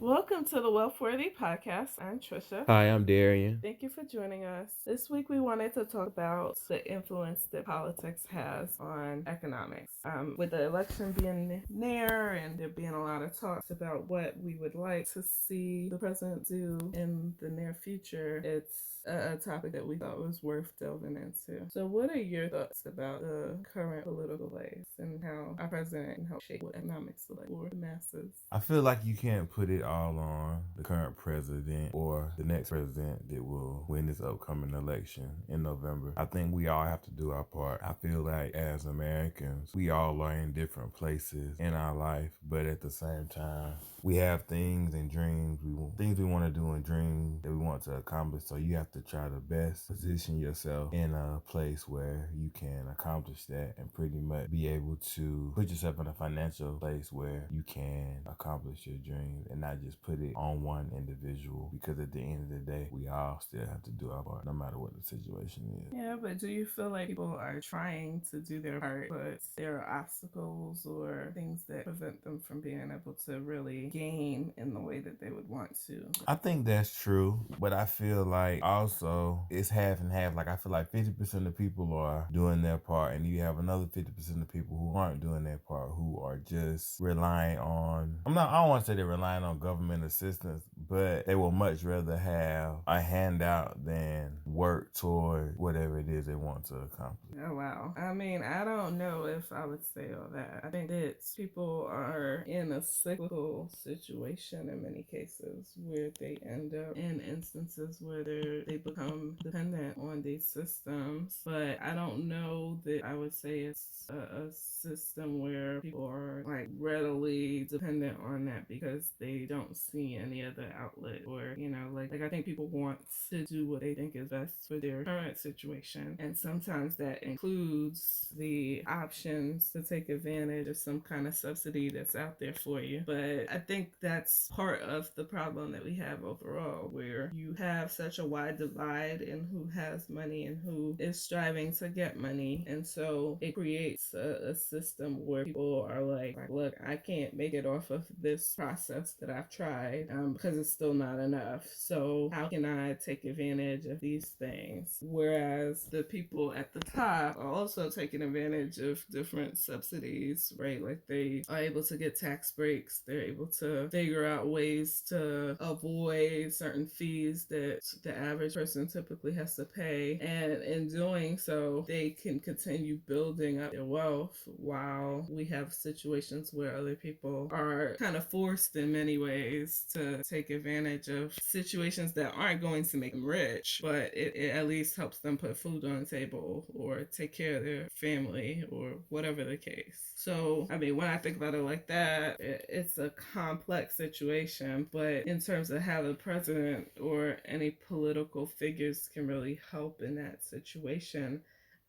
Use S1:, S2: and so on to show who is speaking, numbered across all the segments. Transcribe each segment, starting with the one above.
S1: Welcome to the Wealthworthy Podcast. I'm Trisha.
S2: Hi, I'm Darian.
S1: Thank you for joining us. This week we wanted to talk about the influence that politics has on economics. With the election being near and there being a lot of talks about what we would like to see the president do in the near future, it's a topic that we thought was worth delving into. So what are your thoughts about the current political ways and how our president can help shape what economics look like for the masses?
S2: I feel like you can't put it all on the current president or the next president that will win this upcoming election in November. I think we all have to do our part. I feel like as Americans, we all are in different places in our life, but at the same time, we have things and dreams, things we want to do and dreams that we want to accomplish. So you have to try to best position yourself in a place where you can accomplish that and pretty much be able to put yourself in a financial place where you can accomplish your dreams and not just put it on one individual, because at the end of the day, we all still have to do our part no matter what the situation is.
S1: Yeah, but do you feel like people are trying to do their part, but there are obstacles or things that prevent them from being able to really gain in the way that they would want to?
S2: I think that's true, but I feel like also it's half and half. Like I feel like 50% of people are doing their part, and you have another 50% of people who aren't doing their part, who are just relying on, I don't want to say they're relying on government assistance, but they will much rather have a handout than work toward whatever it is they want to accomplish.
S1: Oh, wow. I mean, I don't know if I would say all that. I think that people are in a cyclical situation in many cases where they end up in instances where they become dependent on these systems. But I don't know that I would say it's a system where people are like readily dependent on that because they don't see any other outlet, or like I think people want to do what they think is best for their current situation, and sometimes that includes the options to take advantage of some kind of subsidy that's out there for you. But I think that's part of the problem that we have overall, where you have such a wide divide in who has money and who is striving to get money, and so it creates a system where people are like, look, I can't make it off of this process that I've tried because it's still not enough. So how can I take advantage of these things? Whereas the people at the top are also taking advantage of different subsidies, right? Like they are able to get tax breaks. They're able to figure out ways to avoid certain fees that the average person typically has to pay. And in doing so, they can continue building up their wealth while we have situations where other people are kind of forced in many ways to take advantage of situations that aren't going to make them rich, but it at least helps them put food on the table or take care of their family or whatever the case. So, I mean, when I think about it like that, it's a complex situation, but in terms of how the president or any political figures can really help in that situation,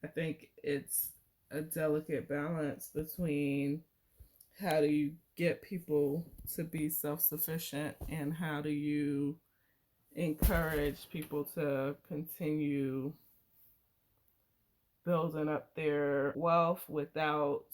S1: I think it's a delicate balance between how do you get people to be self-sufficient and how do you encourage people to continue building up their wealth without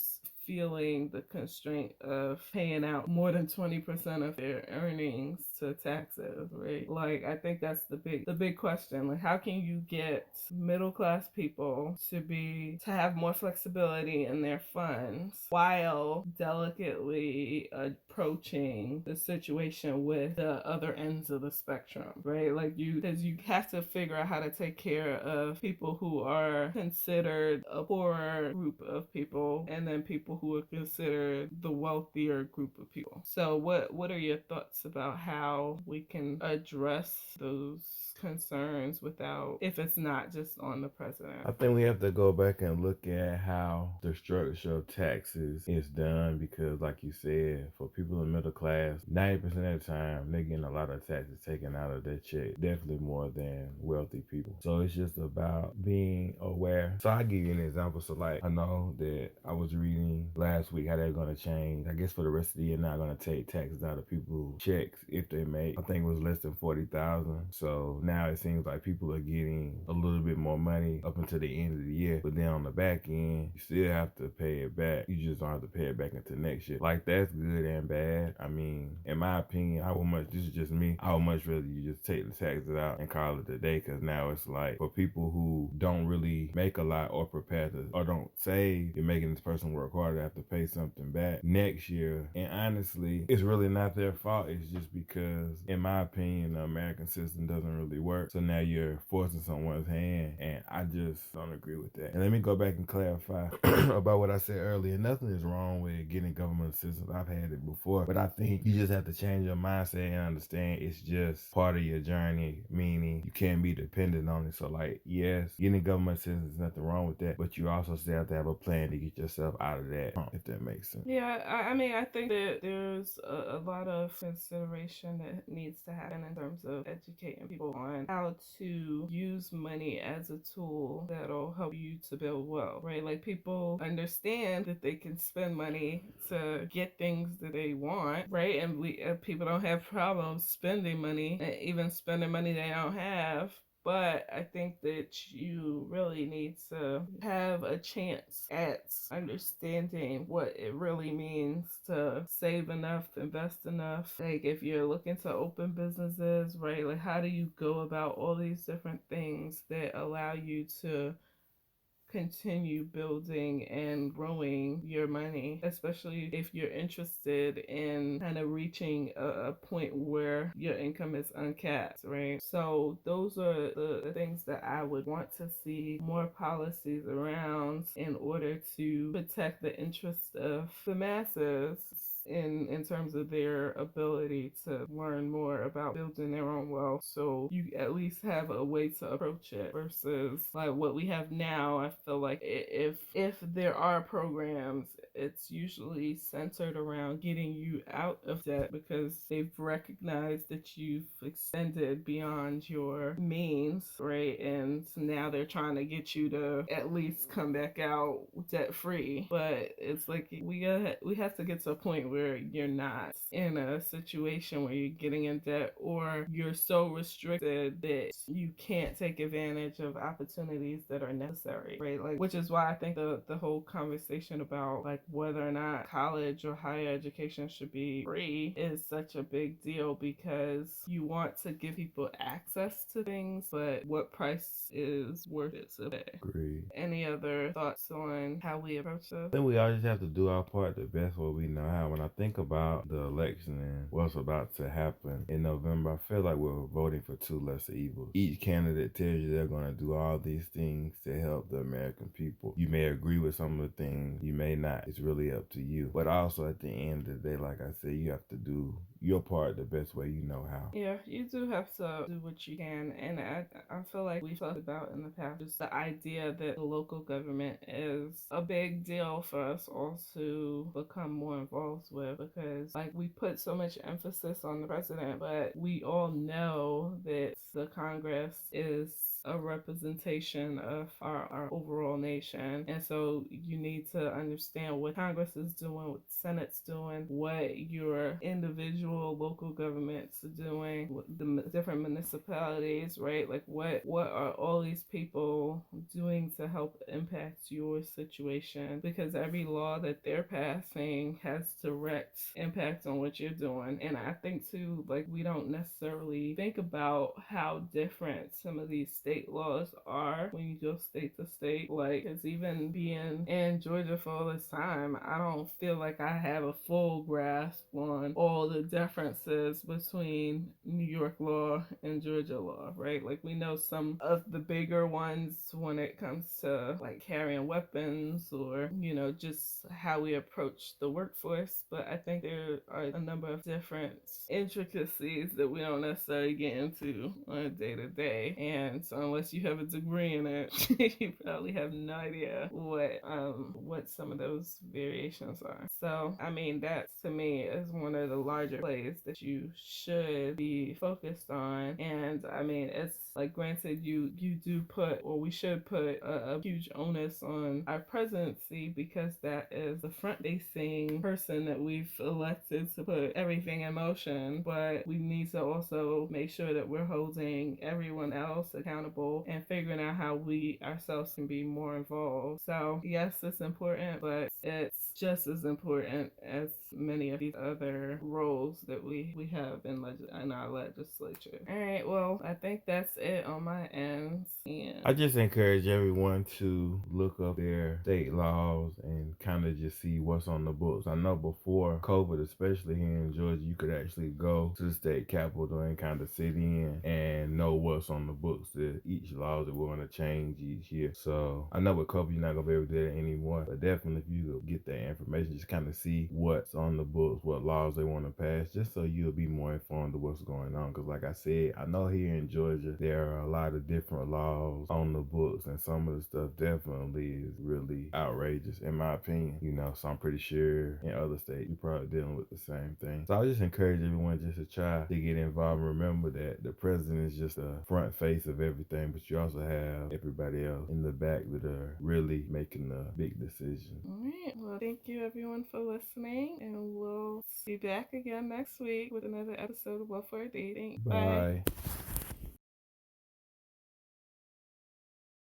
S1: feeling the constraint of paying out more than 20% of their earnings to taxes, right? Like, I think that's the big question. Like, how can you get middle class people to have more flexibility in their funds while delicately approaching the situation with the other ends of the spectrum, right? Like, because you have to figure out how to take care of people who are considered a poorer group of people, and then people who are considered the wealthier group of people. So what are your thoughts about how we can address those concerns without, if it's not just on the president?
S2: I think we have to go back and look at how the structure of taxes is done, because like you said, for people in middle class, 90% of the time they're getting a lot of taxes taken out of their check, definitely more than wealthy people. So it's just about being aware. So I'll give you an example. So like, I know that I was reading last week how they're going to change, I guess for the rest of the year, not going to take taxes out of people's checks if they they make. I think it was less than 40,000. So now it seems like people are getting a little bit more money up until the end of the year. But then on the back end, you still have to pay it back. You just don't have to pay it back until next year. Like, that's good and bad. I mean, in my opinion, this is just me, I would much rather you just take the taxes out and call it a day, because now it's like, for people who don't really make a lot or prepare to, or don't save, you're making this person work harder to have to pay something back next year. And honestly, it's really not their fault. It's just because, in my opinion, the American system doesn't really work. So now you're forcing someone's hand, and I just don't agree with that. And let me go back and clarify about what I said earlier. Nothing is wrong with getting government assistance. I've had it before, but I think you just have to change your mindset and understand it's just part of your journey, meaning you can't be dependent on it. So, like, yes, getting government assistance, there's nothing wrong with that, but you also still have to have a plan to get yourself out of that, if that makes sense.
S1: Yeah, I mean, I think that there's a lot of consideration that needs to happen in terms of educating people on how to use money as a tool that'll help you to build wealth, right? Like, people understand that they can spend money to get things that they want, right? And people don't have problems spending money, even spending money they don't have. But I think that you really need to have a chance at understanding what it really means to save enough, invest enough. Like, if you're looking to open businesses, right? Like, how do you go about all these different things that allow you to continue building and growing your money, especially if you're interested in kind of reaching a point where your income is uncapped, right? So those are the things that I would want to see more policies around in order to protect the interest of the masses in terms of their ability to learn more about building their own wealth, so you at least have a way to approach it, versus like what we have now. I feel like if there are programs, it's usually centered around getting you out of debt because they've recognized that you've extended beyond your means, right? And now they're trying to get you to at least come back out debt free. But it's like we have to get to a point where you're not in a situation where you're getting in debt or you're so restricted that you can't take advantage of opportunities that are necessary, right? Like, which is why I think the whole conversation about like whether or not college or higher education should be free is such a big deal, because you want to give people access to things, but what price is worth it to pay?
S2: Agreed.
S1: Any other thoughts on how we approach this?
S2: I think we all just have to do our part the best way we know how. When I think about the election and what's about to happen in November, I feel like we're voting for two lesser evils. Each candidate tells you they're going to do all these things to help the American people. You may agree with some of the things, you may not. It's really up to you. But also at the end of the day, like I said, you have to do your part the best way you know how.
S1: Yeah, you do have to do what you can. And I feel like we talked about in the past just the idea that the local government is a big deal for us all to become more involved with, because like we put so much emphasis on the president, but we all know that the Congress is a representation of our overall nation. And so you need to understand what Congress is doing, what the Senate's doing, what your individual local governments are doing, what the different municipalities, right? Like what are all these people doing to help impact your situation? Because every law that they're passing has direct impact on what you're doing. And I think too, like we don't necessarily think about how different some of these state laws are when you go state to state. Like, it's even being in Georgia for all this time, I don't feel like I have a full grasp on all the differences between New York law and Georgia law, right? Like, we know some of the bigger ones when it comes to like carrying weapons or, you know, just how we approach the workforce. But I think there are a number of different intricacies that we don't necessarily get into on a day to day. And so unless you have a degree in it, you probably have no idea what some of those variations are. So I mean, that to me is one of the larger place that you should be focused on. And I mean, it's like, granted, you do put, or we should put, a huge onus on our presidency, because that is the front facing person that we've elected to put everything in motion. But we need to also make sure that we're holding everyone else accountable and figuring out how we ourselves can be more involved. So yes, it's important, but it's just as important as many of these other roles that we have in our legislature. All right, well, I think that's it on my end. And
S2: I just encourage everyone to look up their state laws and kind of just see what's on the books. I know before COVID, especially here in Georgia, you could actually go to the state capitol and kind of sit in and know what's on the books, that each law that we're going to change each year. So I know with COVID, you're not going to be able to do that anymore, but definitely if you get that information, just kind of see what's on the books, what laws they want to pass, just so you'll be more informed of what's going on. Because like I said, I know here in Georgia, there are a lot of different laws on the books, and some of the stuff definitely is really outrageous in my opinion, so I'm pretty sure in other states you're probably dealing with the same thing. So I just encourage everyone just to try to get involved and remember that the president is just a front face of everything, but you also have everybody else in the back that are really making the big decisions.
S1: all right, well, thank you everyone for listening, and we'll be back again next week with another episode of What for Dating. Bye.
S2: Bye.